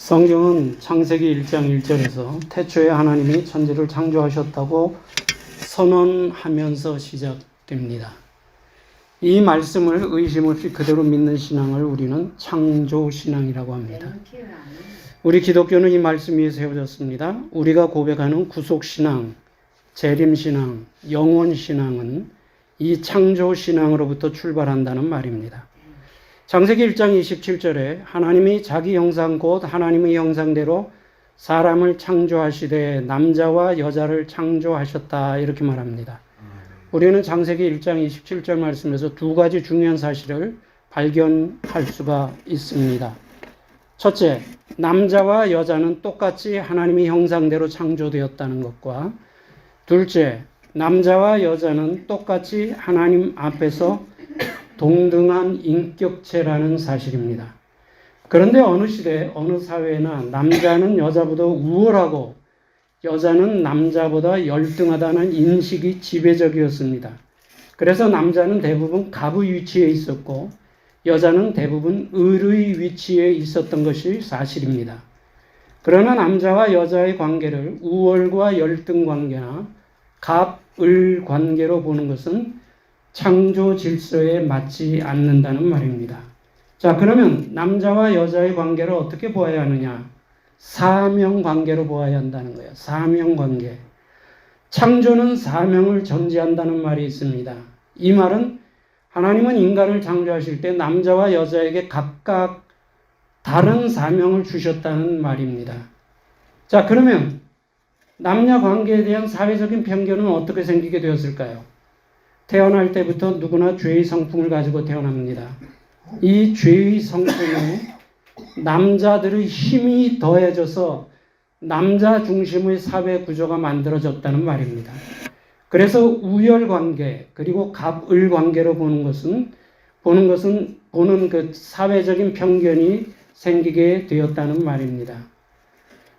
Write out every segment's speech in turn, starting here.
성경은 창세기 1장 1절에서 태초에 하나님이 천지를 창조하셨다고 선언하면서 시작됩니다. 이 말씀을 의심 없이 그대로 믿는 신앙을 우리는 창조신앙이라고 합니다. 우리 기독교는 이 말씀 위에 세워졌습니다. 우리가 고백하는 구속신앙, 재림신앙, 영원신앙은 이 창조신앙으로부터 출발한다는 말입니다. 창세기 1장 27절에 하나님이 자기 형상 곧 하나님의 형상대로 사람을 창조하시되 남자와 여자를 창조하셨다 이렇게 말합니다. 우리는 창세기 1장 27절 말씀에서 두 가지 중요한 사실을 발견할 수가 있습니다. 첫째, 남자와 여자는 똑같이 하나님의 형상대로 창조되었다는 것과 둘째, 남자와 여자는 똑같이 하나님 앞에서 동등한 인격체라는 사실입니다. 그런데 어느 시대, 어느 사회나 남자는 여자보다 우월하고 여자는 남자보다 열등하다는 인식이 지배적이었습니다. 그래서 남자는 대부분 갑의 위치에 있었고 여자는 대부분 을의 위치에 있었던 것이 사실입니다. 그러나 남자와 여자의 관계를 우월과 열등 관계나 갑, 을 관계로 보는 것은 창조 질서에 맞지 않는다는 말입니다. 자, 그러면 남자와 여자의 관계를 어떻게 보아야 하느냐? 사명 관계로 보아야 한다는 거예요. 사명 관계. 창조는 사명을 전제한다는 말이 있습니다. 이 말은 하나님은 인간을 창조하실 때 남자와 여자에게 각각 다른 사명을 주셨다는 말입니다. 자, 그러면 남녀 관계에 대한 사회적인 편견은 어떻게 생기게 되었을까요? 태어날 때부터 누구나 죄의 성품을 가지고 태어납니다. 이 죄의 성품에 남자들의 힘이 더해져서 남자 중심의 사회 구조가 만들어졌다는 말입니다. 그래서 우열 관계 그리고 갑을 관계로 보는 그 사회적인 편견이 생기게 되었다는 말입니다.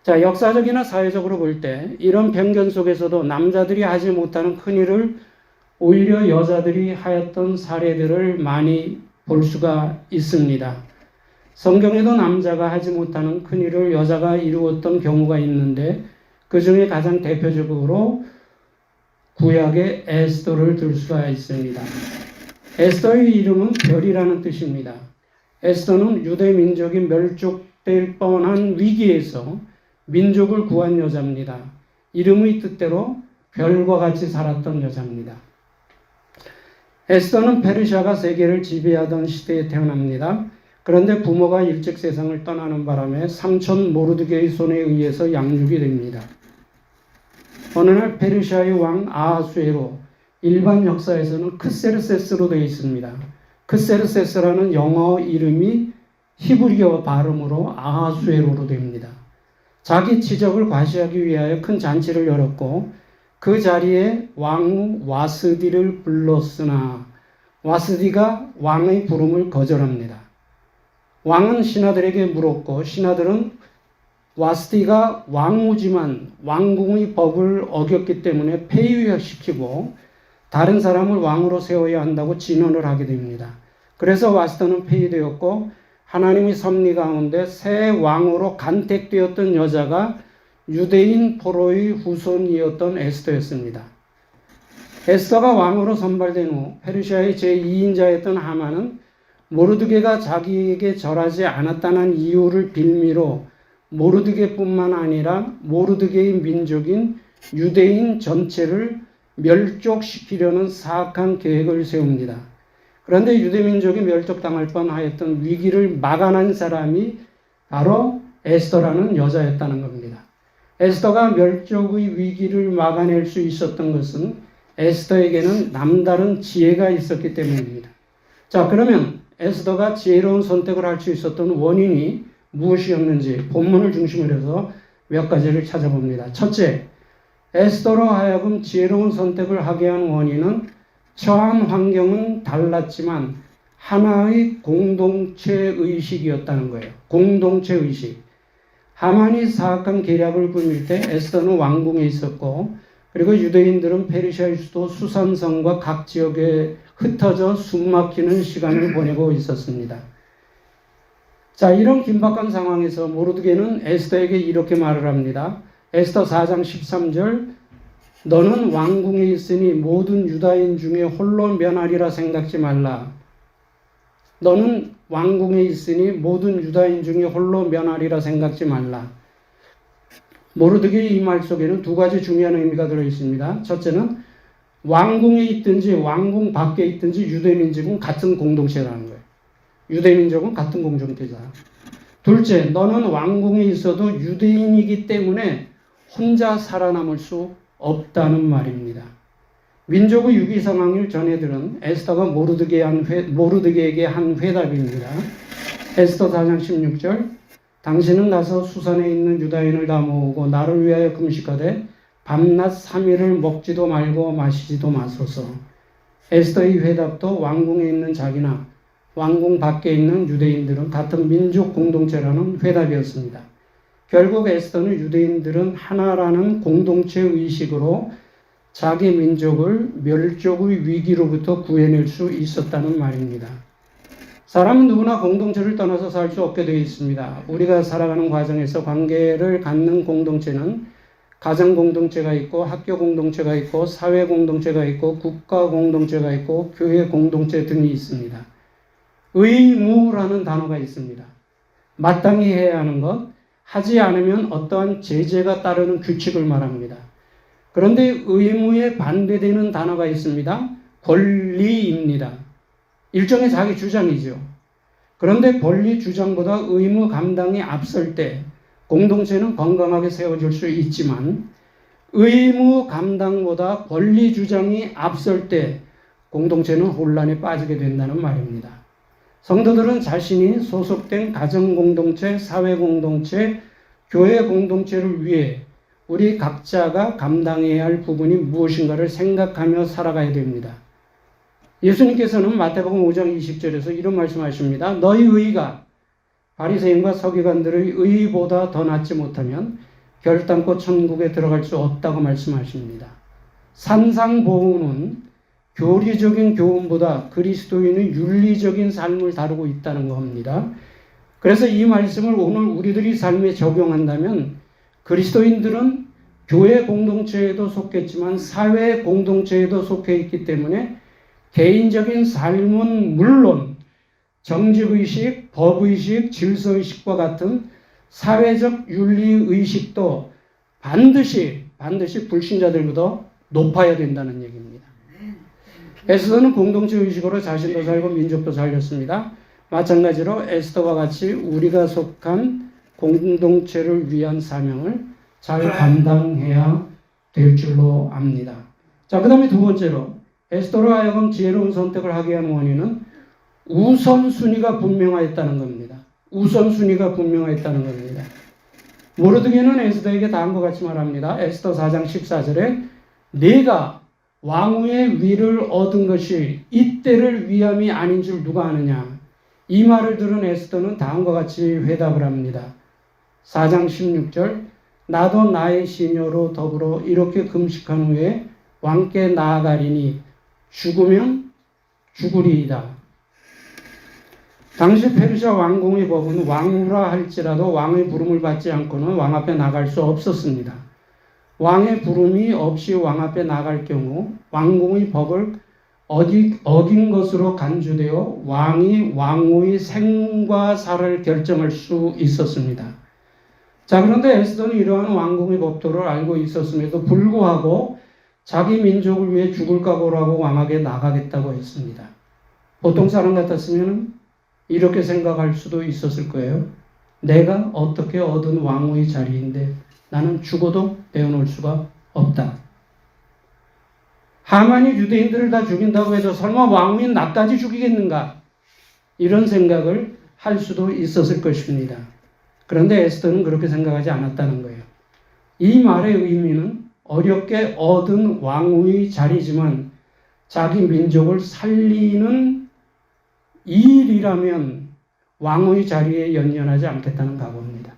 자, 역사적이나 사회적으로 볼 때 이런 편견 속에서도 남자들이 하지 못하는 큰 일을 오히려 여자들이 하였던 사례들을 많이 볼 수가 있습니다. 성경에도 남자가 하지 못하는 큰 일을 여자가 이루었던 경우가 있는데 그 중에 가장 대표적으로 구약의 에스더를 들 수가 있습니다. 에스더의 이름은 별이라는 뜻입니다. 에스더는 유대 민족이 멸족될 뻔한 위기에서 민족을 구한 여자입니다. 이름의 뜻대로 별과 같이 살았던 여자입니다. 에스더는 페르시아가 세계를 지배하던 시대에 태어납니다. 그런데 부모가 일찍 세상을 떠나는 바람에 삼촌 모르드게의 손에 의해서 양육이 됩니다. 어느 날 페르시아의 왕 아하수에로, 일반 역사에서는 크세르세스로 되어 있습니다. 크세르세스라는 영어 이름이 히브리어 발음으로 아하수에로로 됩니다. 자기 지적을 과시하기 위하여 큰 잔치를 열었고 그 자리에 왕 와스디를 불렀으나 와스디가 왕의 부름을 거절합니다. 왕은 신하들에게 물었고 신하들은 와스디가 왕후지만 왕궁의 법을 어겼기 때문에 폐위시키고 다른 사람을 왕으로 세워야 한다고 진언을 하게 됩니다. 그래서 와스디는 폐위되었고 하나님의 섭리 가운데 새 왕으로 간택되었던 여자가 유대인 포로의 후손이었던 에스더였습니다. 에스더가 왕으로 선발된 후 페르시아의 제2인자였던 하만은 모르드게가 자기에게 절하지 않았다는 이유를 빌미로 모르드게뿐만 아니라 모르드게의 민족인 유대인 전체를 멸족시키려는 사악한 계획을 세웁니다. 그런데 유대 민족이 멸족당할 뻔하였던 위기를 막아낸 사람이 바로 에스더라는 여자였다는 겁니다. 에스더가 멸족의 위기를 막아낼 수 있었던 것은 에스더에게는 남다른 지혜가 있었기 때문입니다. 자, 그러면 에스더가 지혜로운 선택을 할 수 있었던 원인이 무엇이었는지 본문을 중심으로 해서 몇 가지를 찾아봅니다. 첫째, 에스더로 하여금 지혜로운 선택을 하게 한 원인은 처한 환경은 달랐지만 하나의 공동체 의식이었다는 거예요. 공동체 의식. 하만이 사악한 계략을 꾸밀 때 에스더는 왕궁에 있었고 그리고 유대인들은 페르시아의 수도 수산성과 각 지역에 흩어져 숨막히는 시간을 보내고 있었습니다. 자, 이런 긴박한 상황에서 모르드게는 에스더에게 이렇게 말을 합니다. 에스더 4장 13절, 너는 왕궁에 있으니 모든 유다인 중에 홀로 면하리라 생각지 말라. 너는 왕궁에 있으니 모든 유다인 중에 홀로 면하리라 생각지 말라. 모르드게의 이 말 속에는 두 가지 중요한 의미가 들어있습니다. 첫째는 왕궁에 있든지 왕궁 밖에 있든지 유대민족은 같은 공동체라는 거예요. 유대민족은 같은 공동체다. 둘째, 너는 왕궁에 있어도 유대인이기 때문에 혼자 살아남을 수 없다는 말입니다. 민족의 위기 상황을 전해들은 에스더가 모르드게에게 한 회답입니다. 에스더 4장 16절, 당신은 가서 수산에 있는 유다인을 다 모으고 나를 위하여 금식하되 밤낮 3일을 먹지도 말고 마시지도 마소서. 에스더의 회답도 왕궁에 있는 자기나 왕궁 밖에 있는 유대인들은 같은 민족 공동체라는 회답이었습니다. 결국 에스더는 유대인들은 하나라는 공동체 의식으로 자기 민족을 멸족의 위기로부터 구해낼 수 있었다는 말입니다. 사람은 누구나 공동체를 떠나서 살 수 없게 되어 있습니다. 우리가 살아가는 과정에서 관계를 갖는 공동체는 가정 공동체가 있고 학교 공동체가 있고 사회 공동체가 있고 국가 공동체가 있고 교회 공동체 등이 있습니다. 의무라는 단어가 있습니다. 마땅히 해야 하는 것, 하지 않으면 어떠한 제재가 따르는 규칙을 말합니다. 그런데 의무에 반대되는 단어가 있습니다. 권리입니다. 일종의 자기 주장이죠. 그런데 권리 주장보다 의무 감당이 앞설 때 공동체는 건강하게 세워질 수 있지만 의무 감당보다 권리 주장이 앞설 때 공동체는 혼란에 빠지게 된다는 말입니다. 성도들은 자신이 소속된 가정공동체, 사회공동체, 교회 공동체를 위해 우리 각자가 감당해야 할 부분이 무엇인가를 생각하며 살아가야 됩니다. 예수님께서는 마태복음 5장 20절에서 이런 말씀하십니다. 너희 의가 바리새인과 서기관들의 의보다 더 낫지 못하면 결단코 천국에 들어갈 수 없다고 말씀하십니다. 산상보훈은 교리적인 교훈보다 그리스도인의 윤리적인 삶을 다루고 있다는 겁니다. 그래서 이 말씀을 오늘 우리들이 삶에 적용한다면 그리스도인들은 교회 공동체에도 속했지만 사회 공동체에도 속해 있기 때문에 개인적인 삶은 물론 정직의식, 법의식, 질서의식과 같은 사회적 윤리의식도 반드시 불신자들보다 높아야 된다는 얘기입니다. 에스더는 공동체 의식으로 자신도 살고 민족도 살렸습니다. 마찬가지로 에스더와 같이 우리가 속한 공동체를 위한 사명을 잘 감당해야 될 줄로 압니다. 자, 그 다음에 두 번째로 에스더로 하여금 지혜로운 선택을 하게 한 원인은 우선순위가 분명하였다는 겁니다. 우선순위가 분명하였다는 겁니다. 모르드게는 에스더에게 다음과 같이 말합니다. 에스더 4장 14절에 네가 왕후의 위를 얻은 것이 이때를 위함이 아닌 줄 누가 아느냐. 이 말을 들은 에스더는 다음과 같이 회답을 합니다. 4장 16절 나도 나의 시녀로 더불어 이렇게 금식한 후에 왕께 나아가리니 죽으면 죽으리이다. 당시 페르시아 왕궁의 법은 왕후라 할지라도 왕의 부름을 받지 않고는 왕 앞에 나갈 수 없었습니다. 왕의 부름이 없이 왕 앞에 나갈 경우 왕궁의 법을 어긴 것으로 간주되어 왕이 왕후의 생과 사를 결정할 수 있었습니다. 자, 그런데 에스더는 이러한 왕궁의 법도를 알고 있었음에도 불구하고 자기 민족을 위해 죽을 각오로 하고 왕에게 나가겠다고 했습니다. 보통 사람 같았으면 이렇게 생각할 수도 있었을 거예요. 내가 어떻게 얻은 왕후의 자리인데 나는 죽어도 내어놓을 수가 없다. 하만이 유대인들을 다 죽인다고 해도 설마 왕후인 나까지 죽이겠는가? 이런 생각을 할 수도 있었을 것입니다. 그런데 에스더는 그렇게 생각하지 않았다는 거예요. 이 말의 의미는 어렵게 얻은 왕후의 자리지만 자기 민족을 살리는 일이라면 왕후의 자리에 연연하지 않겠다는 각오입니다.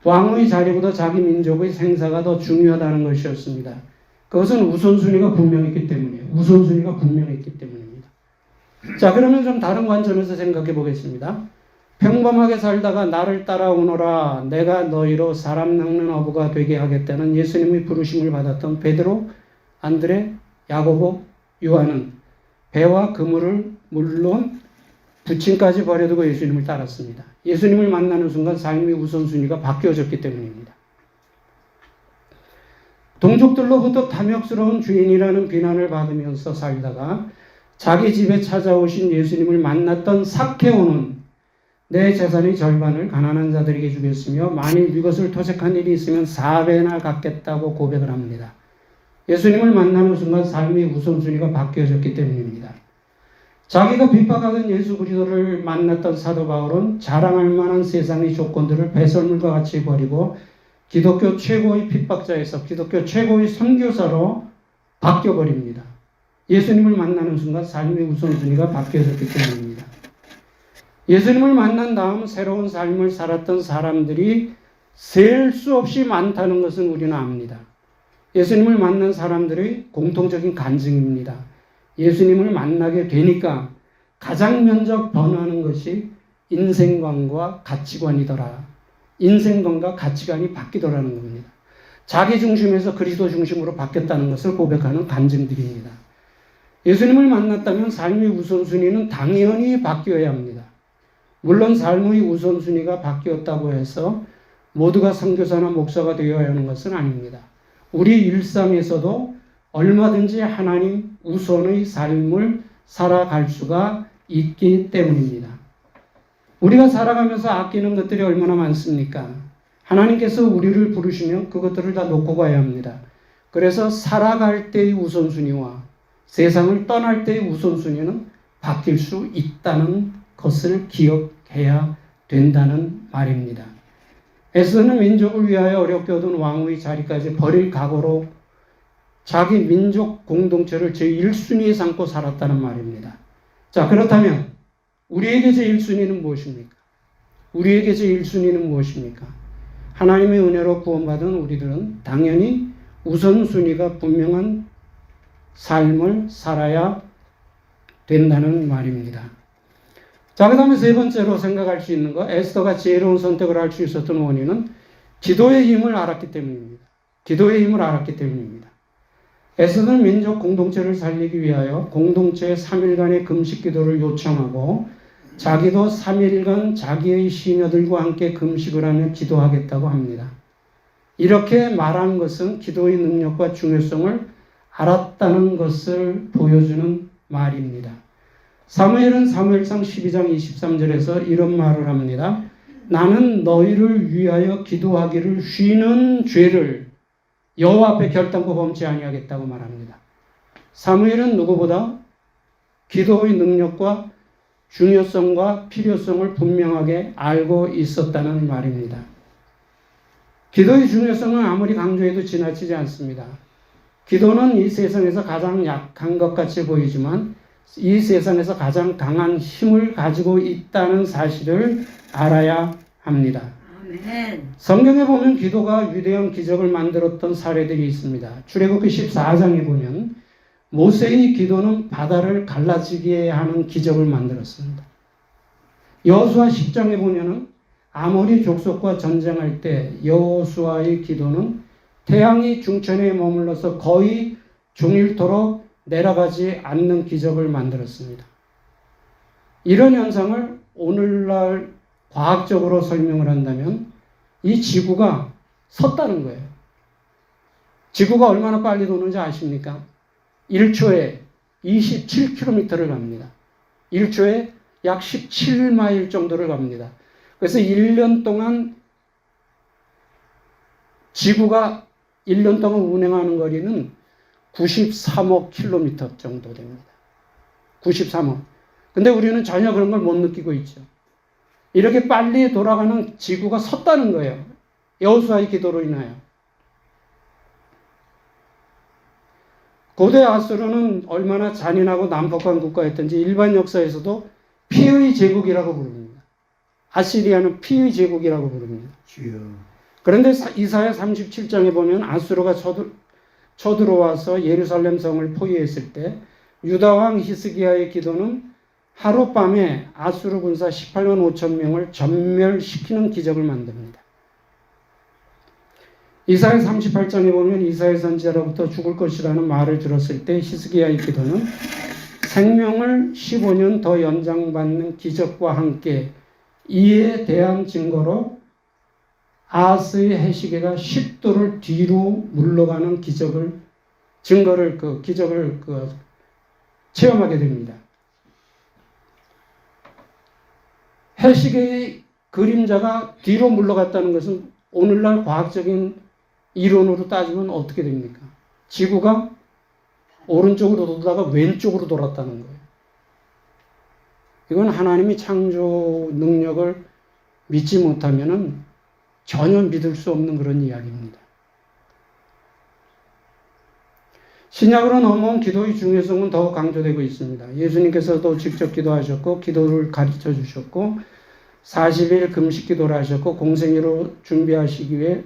왕후의 자리보다 자기 민족의 생사가 더 중요하다는 것이었습니다. 그것은 우선순위가 분명했기 때문입니다. 자, 그러면 좀 다른 관점에서 생각해 보겠습니다. 평범하게 살다가 나를 따라오너라 내가 너희로 사람 낚는 어부가 되게 하겠다는 예수님의 부르심을 받았던 베드로, 안드레, 야고보, 요한은 배와 그물을 물론 부침까지 버려두고 예수님을 따랐습니다. 예수님을 만나는 순간 삶의 우선순위가 바뀌어졌기 때문입니다. 동족들로부터 탐욕스러운 주인이라는 비난을 받으면서 살다가 자기 집에 찾아오신 예수님을 만났던 삭개오는 내 재산의 절반을 가난한 자들에게 주겠으며 만일 이것을 토색한 일이 있으면 4배나 갚겠다고 고백을 합니다. 예수님을 만나는 순간 삶의 우선순위가 바뀌어졌기 때문입니다. 자기가 핍박하던 예수 그리스도를 만났던 사도 바울은 자랑할 만한 세상의 조건들을 배설물과 같이 버리고 기독교 최고의 핍박자에서 기독교 최고의 선교사로 바뀌어버립니다. 예수님을 만나는 순간 삶의 우선순위가 바뀌어졌기 때문입니다. 예수님을 만난 다음 새로운 삶을 살았던 사람들이 셀 수 없이 많다는 것은 우리는 압니다. 예수님을 만난 사람들의 공통적인 간증입니다. 예수님을 만나게 되니까 가장 먼저 변하는 것이 인생관과 가치관이더라. 인생관과 가치관이 바뀌더라는 겁니다. 자기 중심에서 그리스도 중심으로 바뀌었다는 것을 고백하는 간증들입니다. 예수님을 만났다면 삶의 우선순위는 당연히 바뀌어야 합니다. 물론 삶의 우선순위가 바뀌었다고 해서 모두가 선교사나 목사가 되어야 하는 것은 아닙니다. 우리 일상에서도 얼마든지 하나님 우선의 삶을 살아갈 수가 있기 때문입니다. 우리가 살아가면서 아끼는 것들이 얼마나 많습니까? 하나님께서 우리를 부르시면 그것들을 다 놓고 가야 합니다. 그래서 살아갈 때의 우선순위와 세상을 떠날 때의 우선순위는 바뀔 수 있다는 것을 기억해야 된다는 말입니다. 에스더는 민족을 위하여 어렵게 얻은 왕의 자리까지 버릴 각오로 자기 민족 공동체를 제1순위에 삼고 살았다는 말입니다. 자, 그렇다면 우리에게 제1순위는 무엇입니까? 우리에게 제1순위는 무엇입니까? 하나님의 은혜로 구원받은 우리들은 당연히 우선순위가 분명한 삶을 살아야 된다는 말입니다. 자, 그 다음에 세 번째로 생각할 수 있는 거, 에스더가 지혜로운 선택을 할 수 있었던 원인은 기도의 힘을 알았기 때문입니다. 기도의 힘을 알았기 때문입니다. 에스더는 민족 공동체를 살리기 위하여 공동체의 3일간의 금식 기도를 요청하고 자기도 3일간 자기의 시녀들과 함께 금식을 하며 기도하겠다고 합니다. 이렇게 말한 것은 기도의 능력과 중요성을 알았다는 것을 보여주는 말입니다. 사무엘은 사무엘상 12장 23절에서 이런 말을 합니다. 나는 너희를 위하여 기도하기를 쉬는 죄를 여호와 앞에 결단코 범치 아니하겠다고 말합니다. 사무엘은 누구보다 기도의 능력과 중요성과 필요성을 분명하게 알고 있었다는 말입니다. 기도의 중요성은 아무리 강조해도 지나치지 않습니다. 기도는 이 세상에서 가장 약한 것 같이 보이지만 이 세상에서 가장 강한 힘을 가지고 있다는 사실을 알아야 합니다. 아멘. 성경에 보면 기도가 위대한 기적을 만들었던 사례들이 있습니다. 출애굽기 14장에 보면 모세의 기도는 바다를 갈라지게 하는 기적을 만들었습니다. 여호수아 10장에 보면 아모리 족속과 전쟁할 때 여호수아의 기도는 태양이 중천에 머물러서 거의 종일토록 내려가지 않는 기적을 만들었습니다. 이런 현상을 오늘날 과학적으로 설명을 한다면 이 지구가 섰다는 거예요. 지구가 얼마나 빨리 도는지 아십니까? 1초에 27km를 갑니다. 1초에 약 17마일 정도를 갑니다. 그래서 1년 동안 지구가 1년 동안 운행하는 거리는 93억 킬로미터 정도 됩니다. 93억. 근데 우리는 전혀 그런 걸 못 느끼고 있죠. 이렇게 빨리 돌아가는 지구가 섰다는 거예요. 여호수아의 기도로 인하여. 고대 아수르는 얼마나 잔인하고 난폭한 국가였던지 일반 역사에서도 피의 제국이라고 부릅니다. 아시리아는 피의 제국이라고 부릅니다. 그런데 이사야 37장에 보면 아수르가 쳐들어와서 예루살렘 성을 포위했을 때 유다 왕 히스기야의 기도는 하룻밤에 아수르 군사 18만 5천 명을 전멸시키는 기적을 만듭니다. 이사야 38장에 보면 이사야 선지자로부터 죽을 것이라는 말을 들었을 때 히스기야의 기도는 생명을 15년 더 연장받는 기적과 함께 이에 대한 증거로 아하스의 해시계가 10도를 뒤로 물러가는 기적을 체험하게 됩니다. 해시계의 그림자가 뒤로 물러갔다는 것은 오늘날 과학적인 이론으로 따지면 어떻게 됩니까? 지구가 오른쪽으로 돌다가 왼쪽으로 돌았다는 거예요. 이건 하나님이 창조 능력을 믿지 못하면은 전혀 믿을 수 없는 그런 이야기입니다. 신약으로 넘어온 기도의 중요성은 더 강조되고 있습니다. 예수님께서도 직접 기도하셨고 기도를 가르쳐 주셨고 40일 금식 기도를 하셨고 공생애로 준비하시기 위해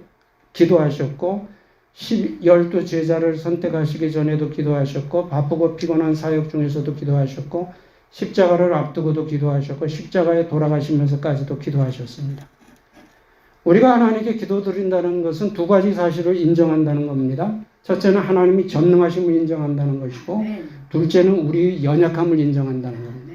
기도하셨고 12 제자를 선택하시기 전에도 기도하셨고 바쁘고 피곤한 사역 중에서도 기도하셨고 십자가를 앞두고도 기도하셨고 십자가에 돌아가시면서까지도 기도하셨습니다. 우리가 하나님께 기도드린다는 것은 두 가지 사실을 인정한다는 겁니다. 첫째는 하나님이 전능하심을 인정한다는 것이고 둘째는 우리의 연약함을 인정한다는 겁니다.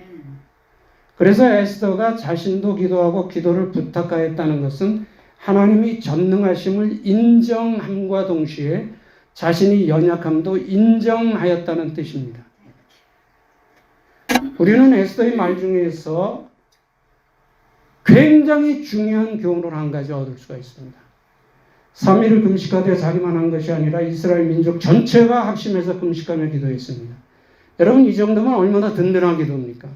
그래서 에스더가 자신도 기도하고 기도를 부탁하였다는 것은 하나님이 전능하심을 인정함과 동시에 자신의 연약함도 인정하였다는 뜻입니다. 우리는 에스더의 말 중에서 굉장히 중요한 교훈을 한 가지 얻을 수가 있습니다. 3일을 금식하되 자기만 한 것이 아니라 이스라엘 민족 전체가 합심해서 금식하며 기도했습니다. 여러분 이 정도면 얼마나 든든한 기도입니까?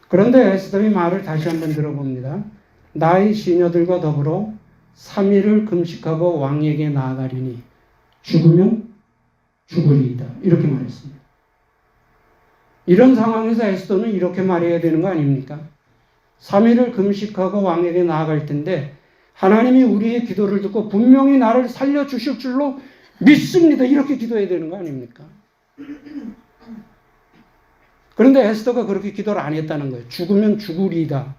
그런데 에스더의 말을 다시 한번 들어봅니다. 나의 시녀들과 더불어 3일을 금식하고 왕에게 나아가리니 죽으면 죽으리이다. 이렇게 말했습니다. 이런 상황에서 에스더는 이렇게 말해야 되는 거 아닙니까? 3일을 금식하고 왕에게 나아갈 텐데 하나님이 우리의 기도를 듣고 분명히 나를 살려주실 줄로 믿습니다. 이렇게 기도해야 되는 거 아닙니까? 그런데 에스더가 그렇게 기도를 안 했다는 거예요. 죽으면 죽으리이다.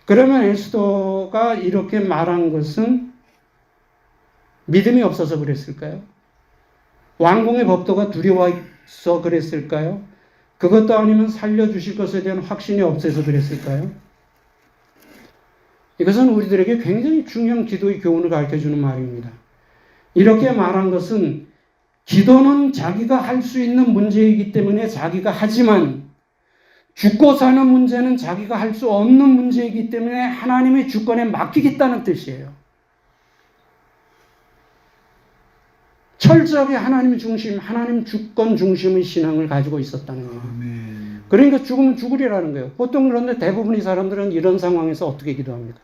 그러면 에스더가 이렇게 말한 것은 믿음이 없어서 그랬을까요? 왕궁의 법도가 두려워서 그랬을까요? 그것도 아니면 살려주실 것에 대한 확신이 없어서 그랬을까요? 이것은 우리들에게 굉장히 중요한 기도의 교훈을 가르쳐주는 말입니다. 이렇게 말한 것은 기도는 자기가 할 수 있는 문제이기 때문에 자기가 하지만 죽고 사는 문제는 자기가 할 수 없는 문제이기 때문에 하나님의 주권에 맡기겠다는 뜻이에요. 철저하게 하나님 중심, 하나님 주권 중심의 신앙을 가지고 있었다는 거예요. 그러니까 죽으면 죽으리라는 거예요. 보통 그런데 대부분의 사람들은 이런 상황에서 어떻게 기도합니까?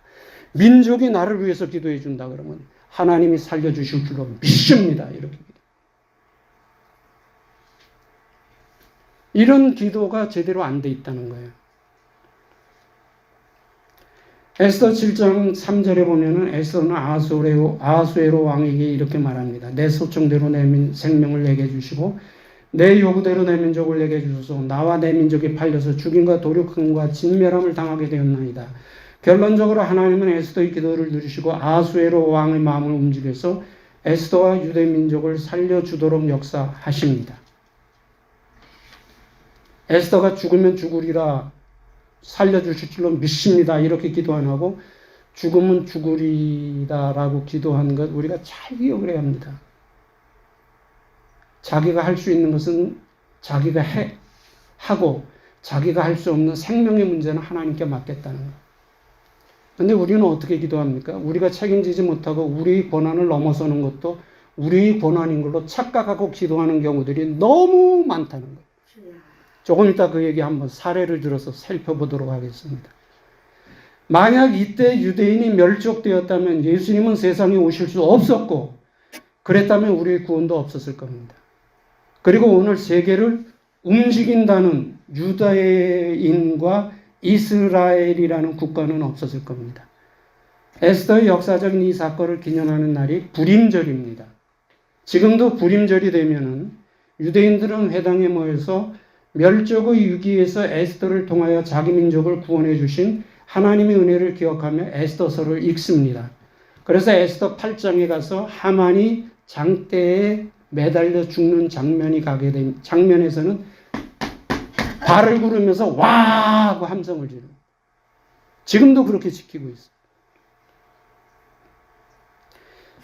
민족이 나를 위해서 기도해 준다 그러면 하나님이 살려주실 줄로 믿습니다. 이렇게 기도. 이런 기도가 제대로 안 돼 있다는 거예요. 에스더 7장 3절에 보면은 에스더는 아하수에로 왕에게 이렇게 말합니다. 내 소청대로 내 생명을 내게 주시고 내 요구대로 내 민족을 내게 주소서. 나와 내 민족이 팔려서 죽임과 도륙함과 진멸함을 당하게 되었나이다. 결론적으로 하나님은 에스더의 기도를 들으시고 아하수에로 왕의 마음을 움직여서 에스더와 유대 민족을 살려주도록 역사하십니다. 에스더가 죽으면 죽으리라 살려주실 줄로 믿습니다. 이렇게 기도 안 하고 죽으면 죽으리다라고 기도한 것 우리가 잘 기억을 해야 합니다. 자기가 할 수 있는 것은 자기가 하고 자기가 할 수 없는 생명의 문제는 하나님께 맡겠다는 것. 그런데 우리는 어떻게 기도합니까? 우리가 책임지지 못하고 우리의 권한을 넘어서는 것도 우리의 권한인 걸로 착각하고 기도하는 경우들이 너무 많다는 거예요. 조금 이따 그 얘기 한번 사례를 들어서 살펴보도록 하겠습니다. 만약 이때 유대인이 멸족되었다면 예수님은 세상에 오실 수 없었고 그랬다면 우리의 구원도 없었을 겁니다. 그리고 오늘 세계를 움직인다는 유다인과 이스라엘이라는 국가는 없었을 겁니다. 에스더의 역사적인 이 사건을 기념하는 날이 불임절입니다. 지금도 불임절이 되면은 유대인들은 회당에 모여서 멸족의 위기에서 에스더를 통하여 자기 민족을 구원해 주신 하나님의 은혜를 기억하며 에스더서를 읽습니다. 그래서 에스더 8장에 가서 하만이 장대에 매달려 죽는 장면이 가게 된 장면에서는 발을 구르면서 와 하고 함성을 지르고 지금도 그렇게 지키고 있어요.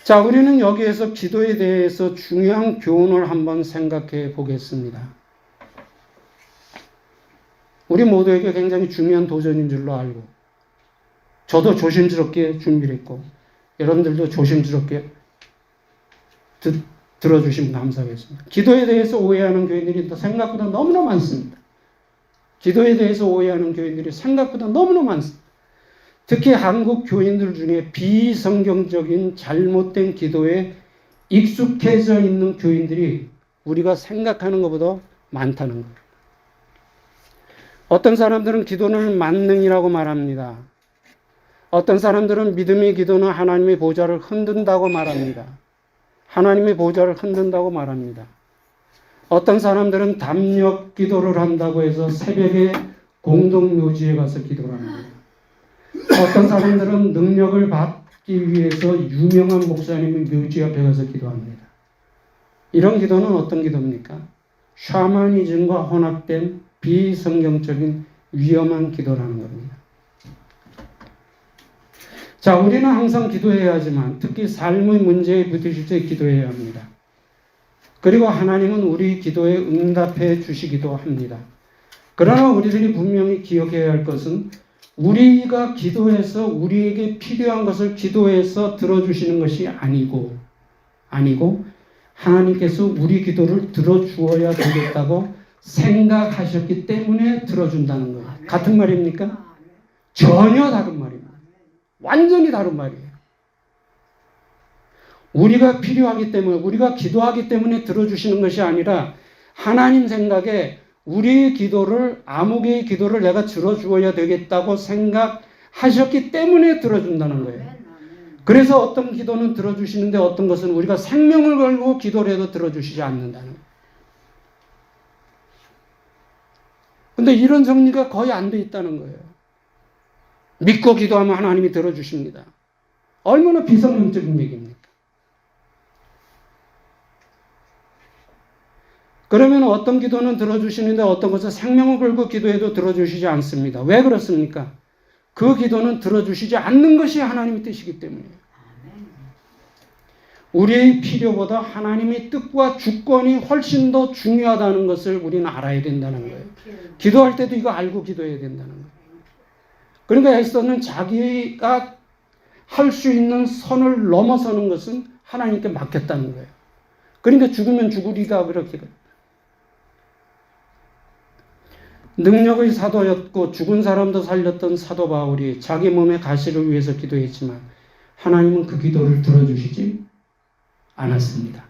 자, 우리는 여기에서 기도에 대해서 중요한 교훈을 한번 생각해 보겠습니다. 우리 모두에게 굉장히 중요한 도전인 줄로 알고 저도 조심스럽게 준비를 했고 여러분들도 조심스럽게 들어주시면 감사하겠습니다. 기도에 대해서 오해하는 교인들이 생각보다 너무나 많습니다. 기도에 대해서 오해하는 교인들이 생각보다 너무나 많습니다. 특히 한국 교인들 중에 비성경적인 잘못된 기도에 익숙해져 있는 교인들이 우리가 생각하는 것보다 많다는 거예요. 어떤 사람들은 기도는 만능이라고 말합니다. 어떤 사람들은 믿음의 기도는 하나님의 보좌를 흔든다고 말합니다. 하나님의 보좌를 흔든다고 말합니다. 어떤 사람들은 담력 기도를 한다고 해서 새벽에 공동묘지에 가서 기도를 합니다. 어떤 사람들은 능력을 받기 위해서 유명한 목사님의 묘지 앞에 가서 기도합니다. 이런 기도는 어떤 기도입니까? 샤머니즘과 혼합된 비성경적인 위험한 기도라는 겁니다. 자, 우리는 항상 기도해야 하지만 특히 삶의 문제에 부딪힐 때 기도해야 합니다. 그리고 하나님은 우리 기도에 응답해 주시기도 합니다. 그러나 우리들이 분명히 기억해야 할 것은 우리가 기도해서 우리에게 필요한 것을 기도해서 들어주시는 것이 아니고 하나님께서 우리 기도를 들어주어야 되겠다고 생각하셨기 때문에 들어준다는 거예요. 같은 말입니까? 전혀 다른 말입니다. 완전히 다른 말이에요. 우리가 필요하기 때문에, 우리가 기도하기 때문에 들어주시는 것이 아니라 하나님 생각에 우리의 기도를, 아무개의 기도를 내가 들어주어야 되겠다고 생각하셨기 때문에 들어준다는 거예요. 그래서 어떤 기도는 들어주시는데 어떤 것은 우리가 생명을 걸고 기도를 해도 들어주시지 않는다는 거예요. 근데 이런 정리가 거의 안 돼 있다는 거예요. 믿고 기도하면 하나님이 들어주십니다. 얼마나 비성경적인 얘기입니까? 그러면 어떤 기도는 들어주시는데 어떤 것은 생명을 걸고 기도해도 들어주시지 않습니다. 왜 그렇습니까? 그 기도는 들어주시지 않는 것이 하나님의 뜻이기 때문이에요. 우리의 필요보다 하나님의 뜻과 주권이 훨씬 더 중요하다는 것을 우리는 알아야 된다는 거예요. 기도할 때도 이거 알고 기도해야 된다는 거예요. 그러니까 에스더는 자기가 할 수 있는 선을 넘어서는 것은 하나님께 맡겼다는 거예요. 그러니까 죽으면 죽으리다 그렇게. 능력의 사도였고 죽은 사람도 살렸던 사도 바울이 자기 몸의 가시를 위해서 기도했지만 하나님은 그 기도를 들어주시지 않았습니다.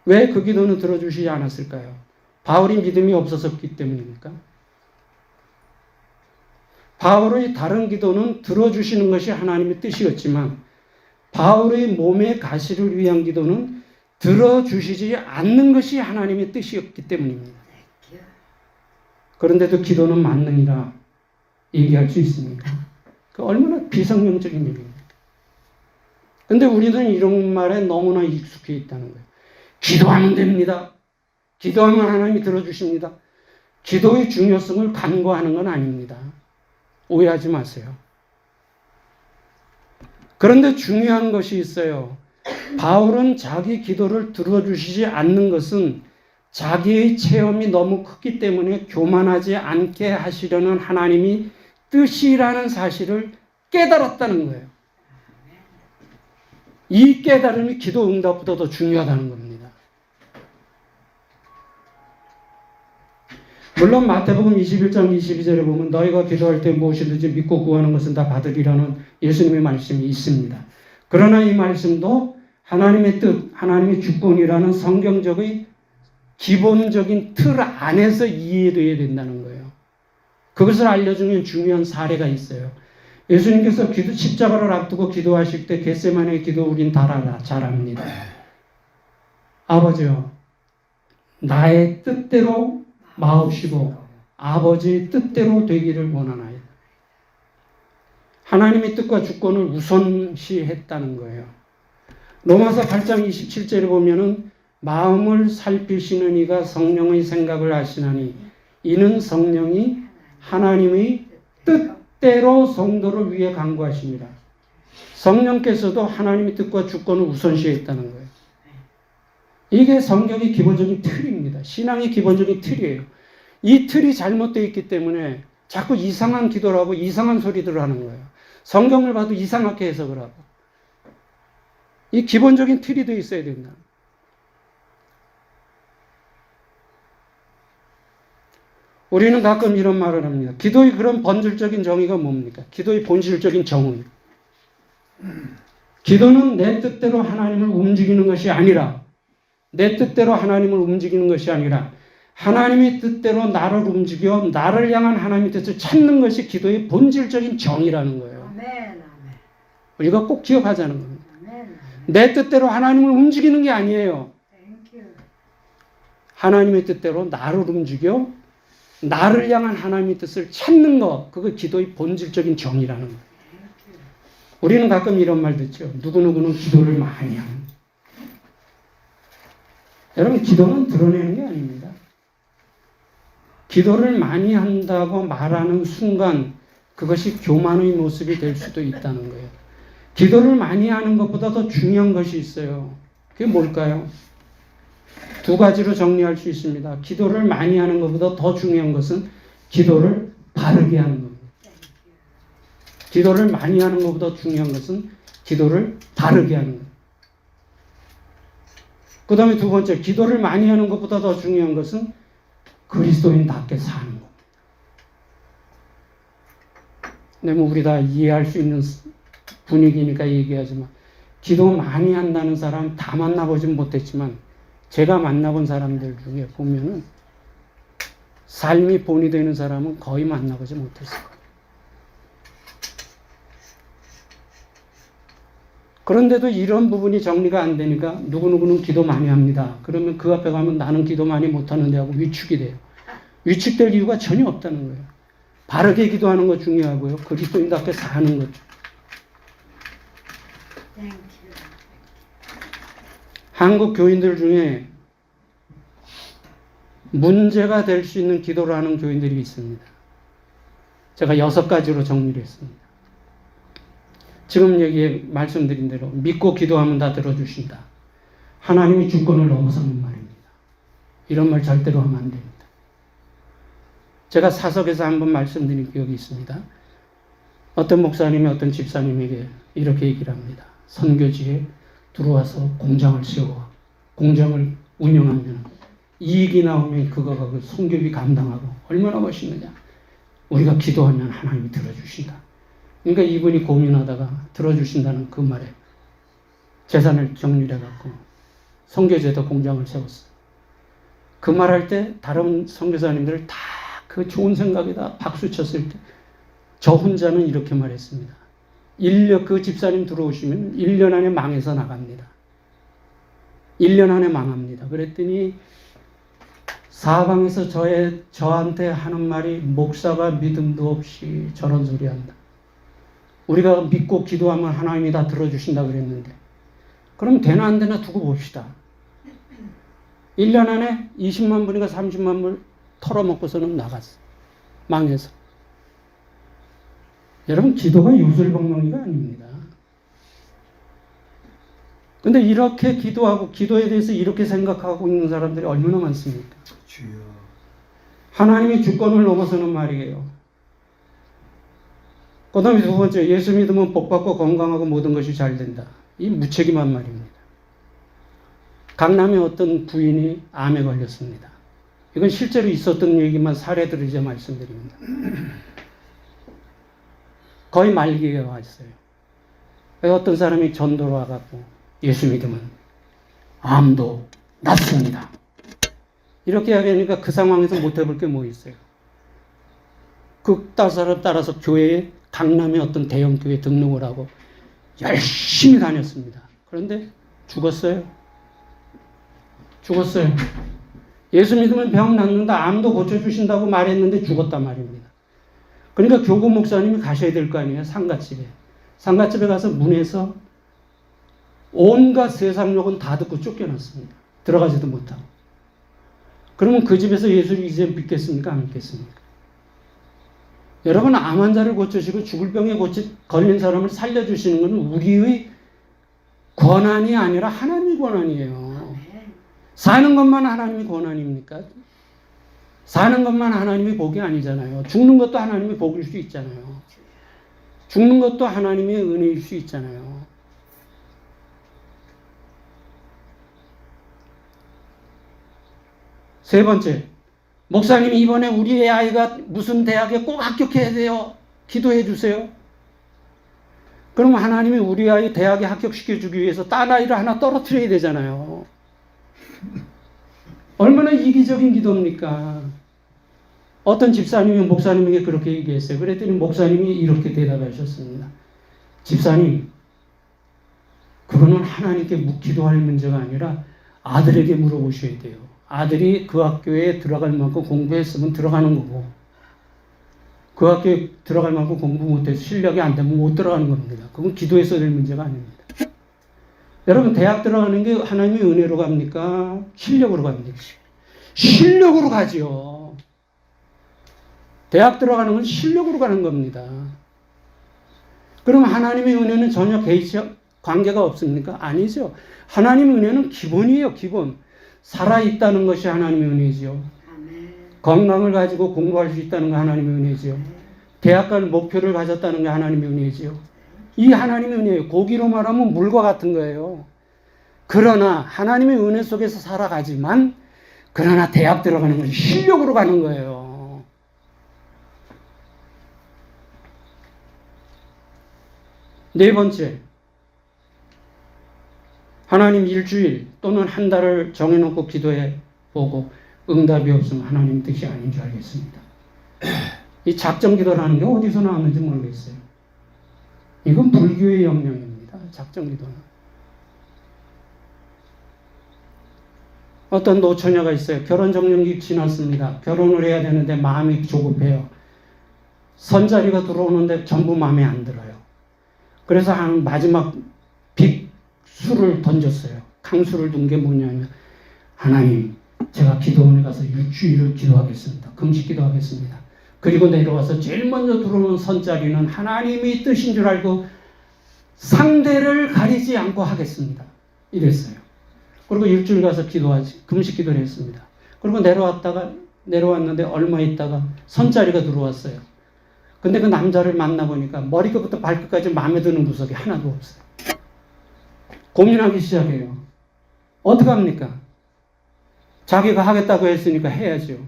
왜 그 기도는 들어주시지 않았을까요? 바울이 믿음이 없었기 때문입니까? 바울의 다른 기도는 들어주시는 것이 하나님의 뜻이었지만 바울의 몸의 가시를 위한 기도는 들어주시지 않는 것이 하나님의 뜻이었기 때문입니다. 그런데도 기도는 만능이라 얘기할 수 있습니까? 그 얼마나 비성경적인 얘기입니까? 근데 우리는 이런 말에 너무나 익숙해 있다는 거예요. 기도하면 됩니다. 기도하면 하나님이 들어주십니다. 기도의 중요성을 간과하는 건 아닙니다. 오해하지 마세요. 그런데 중요한 것이 있어요. 바울은 자기 기도를 들어주시지 않는 것은 자기의 체험이 너무 크기 때문에 교만하지 않게 하시려는 하나님이 뜻이라는 사실을 깨달았다는 거예요. 이 깨달음이 기도 응답보다 더 중요하다는 겁니다. 물론 마태복음 21장 22절에 보면 너희가 기도할 때 무엇이든지 믿고 구하는 것은 다 받으리라는 예수님의 말씀이 있습니다. 그러나 이 말씀도 하나님의 뜻, 하나님의 주권이라는 성경적의 기본적인 틀 안에서 이해되어야 된다는 거예요. 그것을 알려주는 중요한 사례가 있어요. 예수님께서 십자가를 앞두고 기도하실 때 겟세마네 기도 우린 잘 압니다. 아버지요, 나의 뜻대로 마옵시고 아버지 뜻대로 되기를 원하나이다. 하나님의 뜻과 주권을 우선시했다는 거예요. 로마서 8장 27절에 보면은 마음을 살피시는 이가 성령의 생각을 아시나니 이는 성령이 하나님의 뜻대로 성도를 위해 간구하십니다. 성령께서도 하나님의 뜻과 주권을 우선시했다는 거예요. 이게 성경의 기본적인 틀입니다. 신앙의 기본적인 틀이에요. 이 틀이 잘못되어 있기 때문에 자꾸 이상한 기도를 하고 이상한 소리들을 하는 거예요. 성경을 봐도 이상하게 해석을 하고. 이 기본적인 틀이 되어 있어야 된다. 우리는 가끔 이런 말을 합니다. 기도의 그런 본질적인 정의가 뭡니까? 기도의 본질적인 정의. 기도는 내 뜻대로 하나님을 움직이는 것이 아니라, 내 뜻대로 하나님을 움직이는 것이 아니라 하나님의 뜻대로 나를 움직여 나를 향한 하나님의 뜻을 찾는 것이 기도의 본질적인 정의라는 거예요. 우리가 꼭 기억하자는 겁니다. 내 뜻대로 하나님을 움직이는 게 아니에요. 하나님의 뜻대로 나를 움직여 나를 향한 하나님의 뜻을 찾는 것, 그거 기도의 본질적인 정의라는 거예요. 우리는 가끔 이런 말 듣죠. 누구누구는 기도를 많이 하는. 여러분, 기도는 드러내는 게 아닙니다. 기도를 많이 한다고 말하는 순간 그것이 교만의 모습이 될 수도 있다는 거예요. 기도를 많이 하는 것보다 더 중요한 것이 있어요. 그게 뭘까요? 두 가지로 정리할 수 있습니다. 기도를 많이 하는 것보다 더 중요한 것은 기도를 바르게 하는 겁니다. 기도를 많이 하는 것보다 중요한 것은 기도를 바르게 하는 겁니다. 그 다음에 두 번째, 기도를 많이 하는 것보다 더 중요한 것은 그리스도인답게 사는 겁니다. 네, 뭐 우리 다 이해할 수 있는 분위기니까 얘기하지만, 기도 많이 한다는 사람 다 만나보진 못했지만 제가 만나본 사람들 중에 보면은 삶이 본이 되는 사람은 거의 만나보지 못했어요. 그런데도 이런 부분이 정리가 안 되니까 누구누구는 기도 많이 합니다. 그러면 그 앞에 가면 나는 기도 많이 못하는데 하고 위축이 돼요. 위축될 이유가 전혀 없다는 거예요. 바르게 기도하는 거 중요하고요. 그리스도인답게 사는 것. 한국 교인들 중에 문제가 될 수 있는 기도를 하는 교인들이 있습니다. 제가 6가지로 정리를 했습니다. 지금 여기에 말씀드린 대로 믿고 기도하면 다 들어주신다. 하나님이 주권을 넘어서는 말입니다. 이런 말 절대로 하면 안 됩니다. 제가 사석에서 한번 말씀드린 기억이 있습니다. 어떤 목사님이 어떤 집사님에게 이렇게 얘기를 합니다. 선교지에 들어와서 공장을 세워 공장을 운영하면 이익이 나오면 그거가 그 선교비 감당하고 얼마나 멋있느냐. 우리가 기도하면 하나님이 들어주신다. 그러니까 이분이 고민하다가 들어주신다는 그 말에 재산을 정리해갖고 선교지에다 공장을 세웠어요. 그 말할 때 다른 선교사님들 다 그 좋은 생각에다 박수 쳤을 때 저 혼자는 이렇게 말했습니다. 그 집사님 들어오시면 1년 안에 망해서 나갑니다. 1년 안에 망합니다. 그랬더니 사방에서 저한테 하는 말이 목사가 믿음도 없이 저런 소리 한다. 우리가 믿고 기도하면 하나님이 다 들어주신다 그랬는데 그럼 되나 안 되나 두고 봅시다. 1년 안에 20만 불인가 30만 불 털어먹고서는 나갔어. 망해서. 여러분, 기도가 요술방망이가 아닙니다. 근데 이렇게 기도하고 기도에 대해서 이렇게 생각하고 있는 사람들이 얼마나 많습니까? 주여. 하나님의 주권을 넘어서는 말이에요. 그 다음에 두 번째, 예수 믿으면 복받고 건강하고 모든 것이 잘 된다. 이 무책임한 말입니다. 강남에 어떤 부인이 암에 걸렸습니다. 이건 실제로 있었던 얘기만 사례들을 이제 말씀드립니다. 거의 말기에 와 있어요. 어떤 사람이 전도로 와갖고 예수 믿으면 암도 낫습니다. 이렇게 하니까 그 상황에서 못 해볼 게 뭐 있어요. 그 사람 따라서 교회에 강남의 어떤 대형 교회 등록을 하고 열심히 다녔습니다. 그런데 죽었어요. 예수 믿으면 병 낫는다, 암도 고쳐주신다고 말했는데 죽었단 말입니다. 그러니까 교구 목사님이 가셔야 될 거 아니에요. 상가집에. 상가집에 가서 문에서 온갖 세상 욕은 다 듣고 쫓겨났습니다. 들어가지도 못하고. 그러면 그 집에서 예수를 이제 믿겠습니까? 안 믿겠습니까? 여러분, 암 환자를 고쳐주시고 죽을 병에 걸린 사람을 살려주시는 것은 우리의 권한이 아니라 하나님의 권한이에요. 사는 것만 하나님의 권한입니까? 사는 것만 하나님의 복이 아니잖아요. 죽는 것도 하나님의 복일 수 있잖아요. 죽는 것도 하나님의 은혜일 수 있잖아요. 세 번째, 목사님 이번에 우리 아이가 무슨 대학에 꼭 합격해야 돼요. 기도해 주세요. 그럼 하나님이 우리 아이 대학에 합격시켜주기 위해서 딴 아이를 하나 떨어뜨려야 되잖아요. 얼마나 이기적인 기도입니까? 어떤 집사님이 목사님에게 그렇게 얘기했어요. 그랬더니 목사님이 이렇게 대답하셨습니다. 집사님, 그거는 하나님께 기도할 문제가 아니라 아들에게 물어보셔야 돼요. 아들이 그 학교에 들어갈 만큼 공부했으면 들어가는 거고, 그 학교에 들어갈 만큼 공부 못해서 실력이 안 되면 못 들어가는 겁니다. 그건 기도해서 될 문제가 아닙니다. 여러분, 대학 들어가는 게 하나님의 은혜로 갑니까? 실력으로 갑니까? 실력으로 가지요. 대학 들어가는 건 실력으로 가는 겁니다. 그럼 하나님의 은혜는 전혀 관계가 없습니까? 아니죠. 하나님의 은혜는 기본이에요, 기본. 살아있다는 것이 하나님의 은혜지요. 건강을 가지고 공부할 수 있다는 게 하나님의 은혜지요. 대학 갈 목표를 가졌다는 게 하나님의 은혜지요. 이 하나님의 은혜예요. 고기로 말하면 물과 같은 거예요. 그러나 하나님의 은혜 속에서 살아가지만, 그러나 대학 들어가는 것이 실력으로 가는 거예요. 네 번째, 하나님 일주일 또는 한 달을 정해놓고 기도해 보고 응답이 없으면 하나님 뜻이 아닌 줄 알겠습니다. 이 작정 기도라는 게 어디서 나왔는지 모르겠어요. 이건 불교의 영역입니다. 작정 기도는. 어떤 노처녀가 있어요. 결혼 정년기 지났습니다. 결혼을 해야 되는데 마음이 조급해요. 선자리가 들어오는데 전부 마음에 안 들어요. 그래서 한 마지막 빅수를 던졌어요. 강수를 둔 게 뭐냐면, 하나님, 제가 기도원에 가서 일주일을 기도하겠습니다. 금식 기도하겠습니다. 그리고 내려와서 제일 먼저 들어오는 선자리는 하나님이 뜻인 줄 알고 상대를 가리지 않고 하겠습니다. 이랬어요. 그리고 일주일 가서 금식 기도를 했습니다. 그리고 내려왔는데 얼마 있다가 선자리가 들어왔어요. 근데 그 남자를 만나보니까 머리끝부터 발끝까지 마음에 드는 구석이 하나도 없어요. 고민하기 시작해요. 어떡합니까? 자기가 하겠다고 했으니까 해야죠.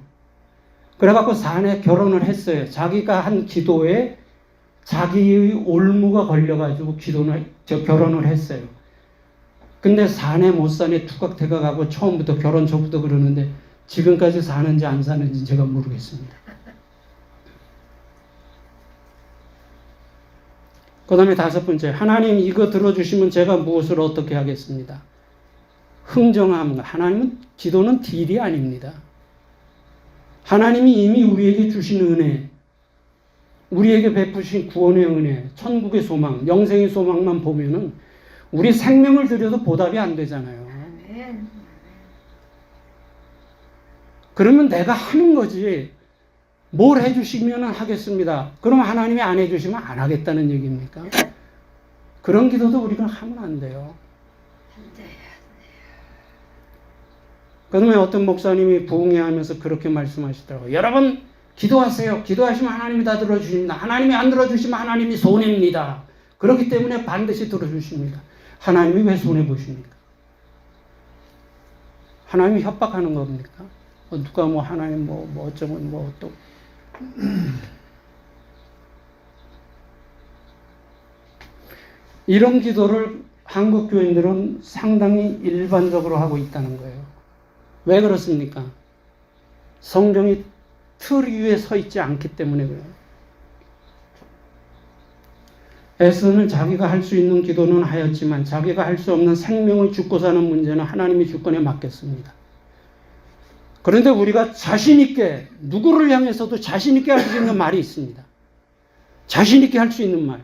그래갖고 산에 결혼을 했어요. 자기가 한 기도에 자기의 올무가 걸려가지고 결혼을 했어요. 근데 사네 못 사네 투각태가 가고 처음부터 결혼 전부터 그러는데 지금까지 사는지 안 사는지 제가 모르겠습니다. 그 다음에 다섯 번째, 하나님 이거 들어주시면 제가 무엇을 어떻게 하겠습니다. 흥정함. 하나님은 기도는 딜이 아닙니다. 하나님이 이미 우리에게 주신 은혜, 우리에게 베푸신 구원의 은혜, 천국의 소망, 영생의 소망만 보면은 우리 생명을 들여도 보답이 안 되잖아요. 그러면 내가 하는 거지. 뭘 해주시면 하겠습니다. 그럼 하나님이 안 해주시면 안 하겠다는 얘기입니까? 그런 기도도 우리가 하면 안 돼요. 그 다음에 어떤 목사님이 부흥회하면서 그렇게 말씀하시더라고요. 여러분 기도하세요. 기도하시면 하나님이 다 들어주십니다. 하나님이 안 들어주시면 하나님이 손해입니다. 그렇기 때문에 반드시 들어주십니다. 하나님이 왜 손해보십니까? 하나님이 협박하는 겁니까? 누가 하나님 어쩌면 또 이런 기도를 한국 교인들은 상당히 일반적으로 하고 있다는 거예요. 왜 그렇습니까? 성경이 틀 위에 서 있지 않기 때문에 그래요. 에스는 자기가 할 수 있는 기도는 하였지만 자기가 할 수 없는 생명을 죽고 사는 문제는 하나님의 주권에 맡겼습니다. 그런데 우리가 자신 있게 누구를 향해서도 자신 있게 할 수 있는 말이 있습니다. 자신 있게 할 수 있는 말.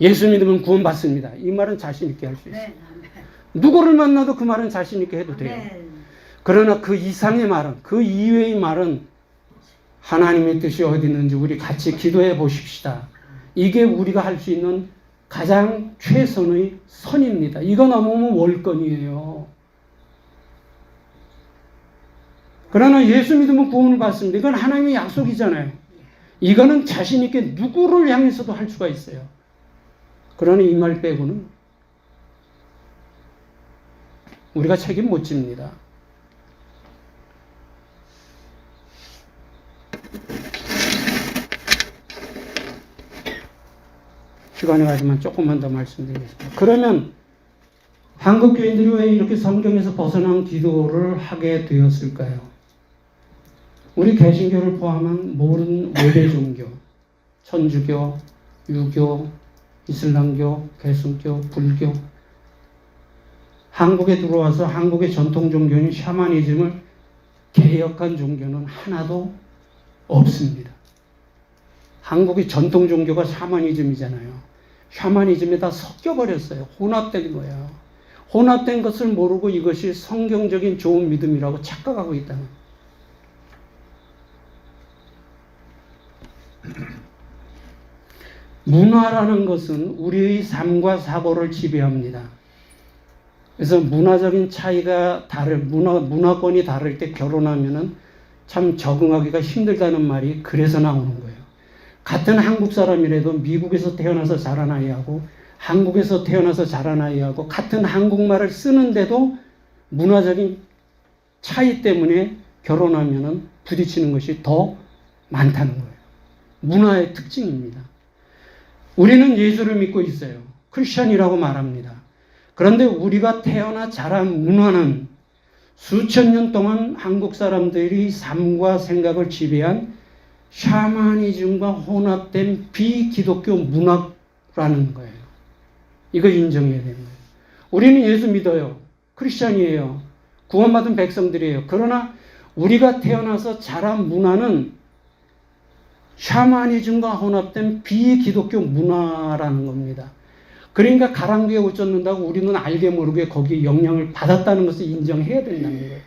예수 믿으면 구원받습니다. 이 말은 자신 있게 할 수 있어요. 누구를 만나도 그 말은 자신 있게 해도 돼요. 그러나 그 이상의 말은, 그 이외의 말은 하나님의 뜻이 어디 있는지 우리 같이 기도해 보십시다. 이게 우리가 할 수 있는 가장 최선의 선입니다. 이거 넘으면 월권이에요. 그러나 예수 믿으면 구원을 받습니다. 이건 하나님의 약속이잖아요. 이거는 자신 있게 누구를 향해서도 할 수가 있어요. 그러나 이 말 빼고는 우리가 책임 못 집니다. 시간이 가지만 조금만 더 말씀드리겠습니다. 그러면 한국 교인들이 왜 이렇게 성경에서 벗어난 기도를 하게 되었을까요? 우리 개신교를 포함한 모든 외대 종교, 천주교, 유교, 이슬람교, 개신교, 불교, 한국에 들어와서 한국의 전통 종교인 샤머니즘을 개혁한 종교는 하나도 없습니다. 한국의 전통 종교가 샤머니즘이잖아요. 샤머니즘에 다 섞여버렸어요. 혼합된 거예요. 혼합된 것을 모르고 이것이 성경적인 좋은 믿음이라고 착각하고 있다는. 문화라는 것은 우리의 삶과 사고를 지배합니다. 그래서 문화적인 차이가 문화권이 다를 때 결혼하면은 참 적응하기가 힘들다는 말이 그래서 나오는 거예요. 같은 한국 사람이라도 미국에서 태어나서 자란 아이하고 한국에서 태어나서 자란 아이하고 같은 한국말을 쓰는데도 문화적인 차이 때문에 결혼하면은 부딪히는 것이 더 많다는 거예요. 문화의 특징입니다. 우리는 예수를 믿고 있어요. 크리스천이라고 말합니다. 그런데 우리가 태어나 자란 문화는 수천 년 동안 한국 사람들이 삶과 생각을 지배한 샤머니즘과 혼합된 비기독교 문화라는 거예요. 이거 인정해야 되는 거예요. 우리는 예수 믿어요. 크리스천이에요. 구원받은 백성들이에요. 그러나 우리가 태어나서 자란 문화는 샤머니즘과 혼합된 비기독교 문화라는 겁니다. 그러니까 가랑비에 옷 젖는다고 우리는 알게 모르게 거기에 영향을 받았다는 것을 인정해야 된다는 거예요.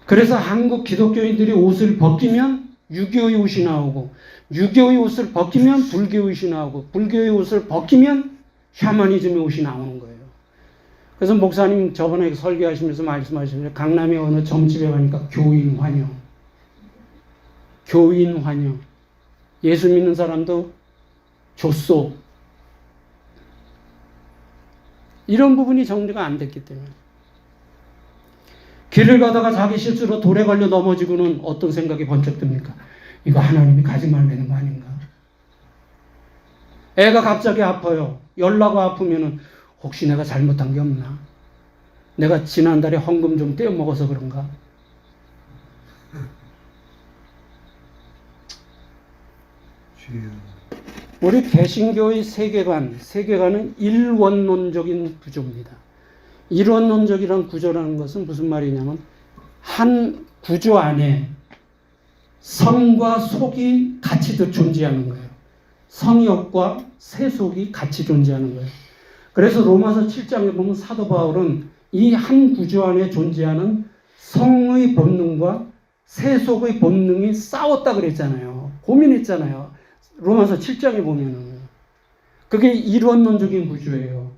그래서 한국 기독교인들이 옷을 벗기면 유교의 옷이 나오고 유교의 옷을 벗기면 불교의 옷이 나오고 불교의 옷을 벗기면 샤머니즘의 옷이 나오는 거예요. 그래서 목사님 저번에 설교하시면서 말씀하셨는데 강남의 어느 점집에 가니까 교인 환영. 교인 환영. 예수 믿는 사람도 줬소. 이런 부분이 정리가 안 됐기 때문에. 길을 가다가 자기 실수로 돌에 걸려 넘어지고는 어떤 생각이 번쩍 듭니까? 이거 하나님이 가지 말라는 거 아닌가? 애가 갑자기 아파요. 열나고 아프면은 혹시 내가 잘못한 게 없나? 내가 지난달에 헌금 좀 떼어먹어서 그런가? 우리 개신교의 세계관은 일원론적인 구조입니다. 일원론적이란 구조라는 것은 무슨 말이냐면 한 구조 안에 성과 속이 같이 존재하는 거예요. 성역과 세속이 같이 존재하는 거예요. 그래서 로마서 7장에 보면 사도 바울은 이 한 구조 안에 존재하는 성의 본능과 세속의 본능이 싸웠다 그랬잖아요. 고민했잖아요. 로마서 7장에 보면은. 그게 일원론적인 구조예요.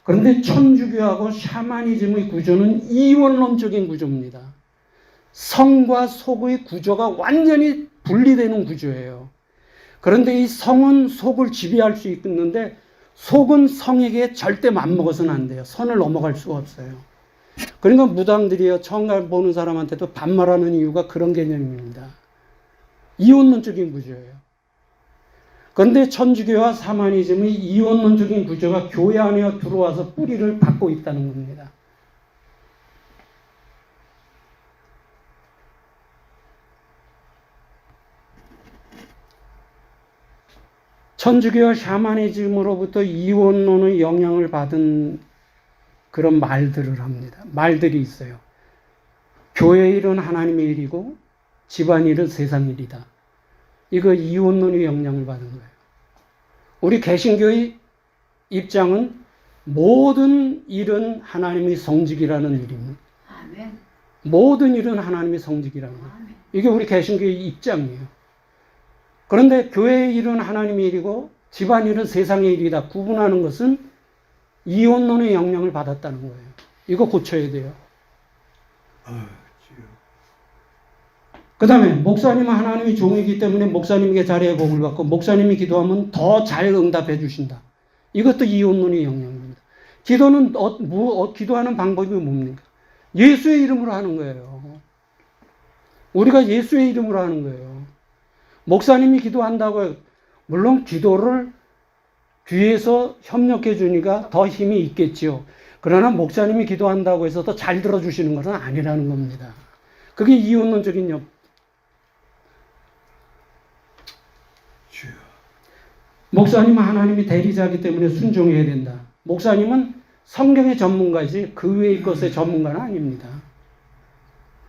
그런데 천주교하고 샤머니즘의 구조는 이원론적인 구조입니다. 성과 속의 구조가 완전히 분리되는 구조예요. 그런데 이 성은 속을 지배할 수 있는데 속은 성에게 절대 맘먹어서는 안 돼요. 선을 넘어갈 수가 없어요. 그러니까 무당들이요. 처음 보는 사람한테도 반말하는 이유가 그런 개념입니다. 이원론적인 구조예요. 그런데 천주교와 샤머니즘의 이원론적인 구조가 교회 안에 들어와서 뿌리를 받고 있다는 겁니다. 천주교와 샤머니즘으로부터 이원론의 영향을 받은 그런 말들을 합니다. 말들이 있어요. 교회 일은 하나님의 일이고 집안일은 세상 일이다. 이거 이혼론의 영향을 받은 거예요. 우리 개신교의 입장은 모든 일은 하나님의 성직이라는 일입니다. 아멘. 모든 일은 하나님의 성직이라는 거예요. 아멘. 이게 우리 개신교의 입장이에요. 그런데 교회의 일은 하나님의 일이고 집안일은 세상의 일이다. 구분하는 것은 이혼론의 영향을 받았다는 거예요. 이거 고쳐야 돼요. 그 다음에 목사님은 하나님의 종이기 때문에 목사님에게 자리의 복을 받고 목사님이 기도하면 더 잘 응답해 주신다. 이것도 이혼론의 영향입니다. 기도는 기도하는 방법이 뭡니까? 예수의 이름으로 하는 거예요. 우리가 예수의 이름으로 하는 거예요. 목사님이 기도한다고 물론 기도를 뒤에서 협력해 주니까 더 힘이 있겠지요. 그러나 목사님이 기도한다고 해서 더 잘 들어주시는 것은 아니라는 겁니다. 그게 이혼론적인 목사님은 하나님이 대리자이기 때문에 순종해야 된다. 목사님은 성경의 전문가이지 그 외의 것의 전문가는 아닙니다.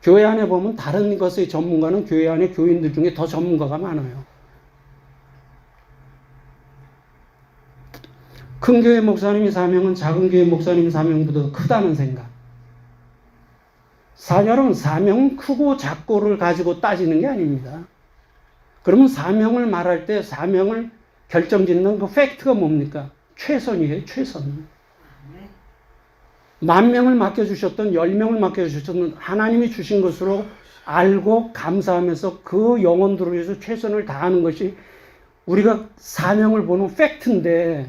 교회 안에 보면 다른 것의 전문가는 교회 안에 교인들 중에 더 전문가가 많아요. 큰 교회 목사님의 사명은 작은 교회 목사님 사명보다 크다는 생각. 여러분, 사명은 크고 작고를 가지고 따지는 게 아닙니다. 그러면 사명을 말할 때 사명을 결정짓는 그 팩트가 뭡니까? 최선이에요, 최선. 10,000명을 맡겨주셨던 10명을 맡겨주셨던 하나님이 주신 것으로 알고 감사하면서 그 영혼들을 위해서 최선을 다하는 것이 우리가 사명을 보는 팩트인데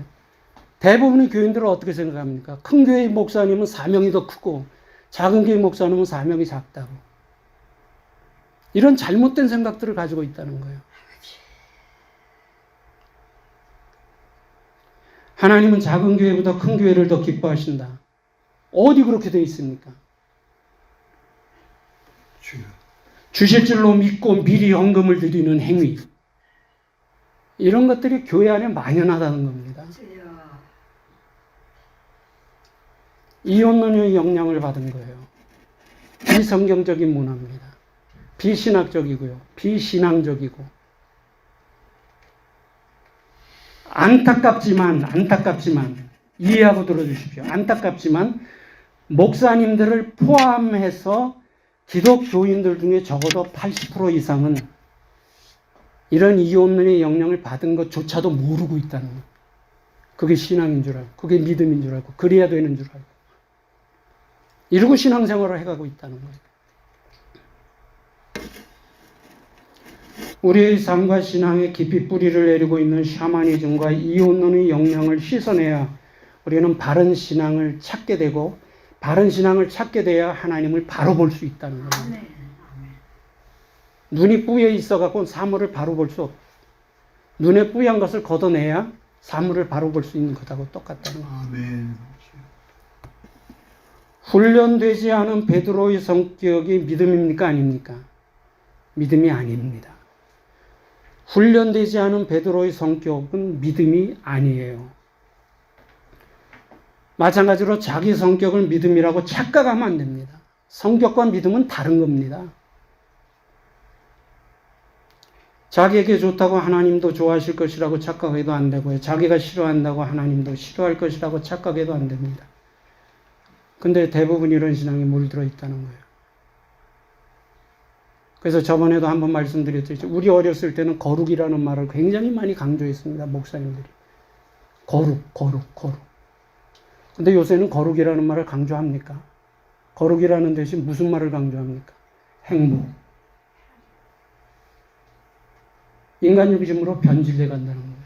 대부분의 교인들은 어떻게 생각합니까? 큰 교회 목사님은 사명이 더 크고 작은 교회 목사님은 사명이 작다고. 이런 잘못된 생각들을 가지고 있다는 거예요. 하나님은 작은 교회보다 큰 교회를 더 기뻐하신다. 어디 그렇게 되어 있습니까? 주실 줄로 믿고 미리 헌금을 드리는 행위. 이런 것들이 교회 안에 만연하다는 겁니다. 이혼론의 영향을 받은 거예요. 비성경적인 문화입니다. 비신학적이고요. 비신앙적이고. 안타깝지만 이해하고 들어주십시오. 안타깝지만 목사님들을 포함해서 기독교인들 중에 적어도 80% 이상은 이런 이혼론의 영향을 받은 것조차도 모르고 있다는 거예요. 그게 신앙인 줄 알고, 그게 믿음인 줄 알고, 그래야 되는 줄 알고. 이러고 신앙생활을 해가고 있다는 거예요. 우리의 삶과 신앙에 깊이 뿌리를 내리고 있는 샤머니즘과 이혼론의 영향을 씻어내야 우리는 바른 신앙을 찾게 되고 바른 신앙을 찾게 돼야 하나님을 바로 볼 수 있다는 거예요. 눈이 뿌여 있어갖고 사물을 바로 볼 수 없고 눈에 뿌연 것을 걷어내야 사물을 바로 볼 수 있는 것하고 똑같다는 거예요. 아멘. 훈련되지 않은 베드로의 성격이 믿음입니까? 아닙니까? 믿음이 아닙니다. 훈련되지 않은 베드로의 성격은 믿음이 아니에요. 마찬가지로 자기 성격을 믿음이라고 착각하면 안 됩니다. 성격과 믿음은 다른 겁니다. 자기에게 좋다고 하나님도 좋아하실 것이라고 착각해도 안 되고요. 자기가 싫어한다고 하나님도 싫어할 것이라고 착각해도 안 됩니다. 근데 대부분 이런 신앙이 물들어 있다는 거예요. 그래서 저번에도 한번 말씀드렸듯이 우리 어렸을 때는 거룩이라는 말을 굉장히 많이 강조했습니다. 목사님들이. 거룩. 근데 요새는 거룩이라는 말을 강조합니까? 거룩이라는 대신 무슨 말을 강조합니까? 행복. 인간중심으로 변질돼 간다는 거예요.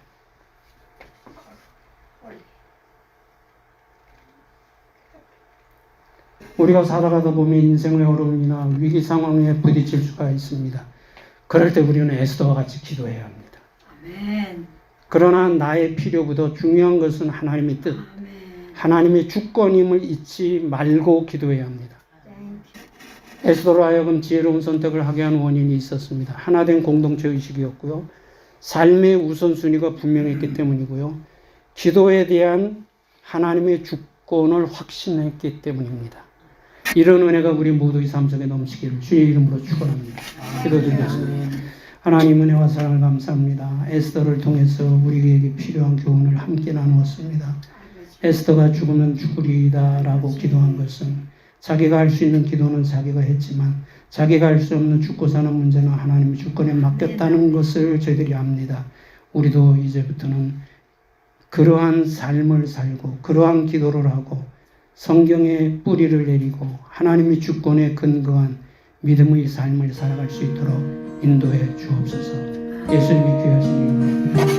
우리가 살아가다 보면 인생의 어려움이나 위기 상황에 부딪힐 수가 있습니다. 그럴 때 우리는 에스더와 같이 기도해야 합니다. 아멘. 그러나 나의 필요보다 중요한 것은 하나님의 뜻, 아멘. 하나님의 주권임을 잊지 말고 기도해야 합니다. 에스더로 하여금 지혜로운 선택을 하게 한 원인이 있었습니다. 하나된 공동체 의식이었고요. 삶의 우선순위가 분명했기 때문이고요. 기도에 대한 하나님의 주권을 확신했기 때문입니다. 이런 은혜가 우리 모두의 삶 속에 넘치기를 주의 이름으로 축원합니다. 기도드리겠습니다. 하나님 은혜와 사랑을 감사합니다. 에스더를 통해서 우리에게 필요한 교훈을 함께 나누었습니다. 에스더가 죽으면 죽으리이다 라고 기도한 것은 자기가 할 수 있는 기도는 자기가 했지만 자기가 할 수 없는 죽고 사는 문제는 하나님의 주권에 맡겼다는 것을 저희들이 압니다. 우리도 이제부터는 그러한 삶을 살고 그러한 기도를 하고 성경의 뿌리를 내리고 하나님의 주권에 근거한 믿음의 삶을 살아갈 수 있도록 인도해 주옵소서. 예수님의 귀하신 이름으로